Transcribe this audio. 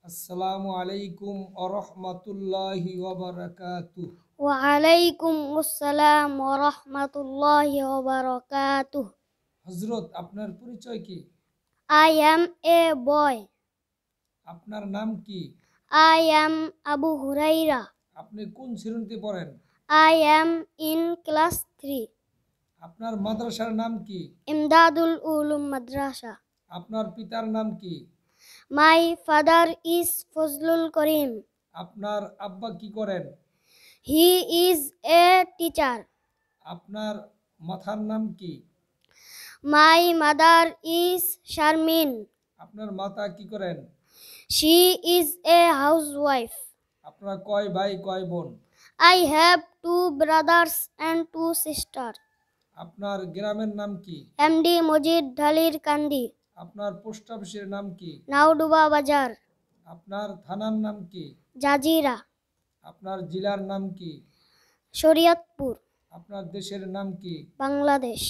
আসসালামু আলাইকুম ওয়া রাহমাতুল্লাহি ওয়া বারাকাতুহু। ওয়ালাইকুম আসসালাম ওয়া রাহমাতুল্লাহি ওয়া বারাকাতুহু। হযরত, আপনার পরিচয় কি? I am a boy. আপনার নাম কি? I am Abu Huraira. আপনি কোন শ্রেণীতে পড়েন? I am in class 3. আপনার মাদ্রাসার নাম কি? Imdadul Ulum Madrasa. আপনার পিতার নাম কি? My father is Fazlul Karim. আপনার আব্বা কি করেন? He is a teacher. আপনার মাথার নাম কি? My mother is Sharmin. আপনার মাতা কি করেন? She is a housewife. আপনার কয় ভাই কয় বোন? I have 2 brothers and 2 sisters. আপনার গ্রামের নাম কি? MD Mojid Dhalir Kandi. আপনার পোস্ট অফিসের নাম কি? Nauduba Bazar. আপনার থানার নাম কি? Jajira. আপনার জেলার নাম কি? Shariatpur. আপনার দেশের নাম কি? Bangladesh.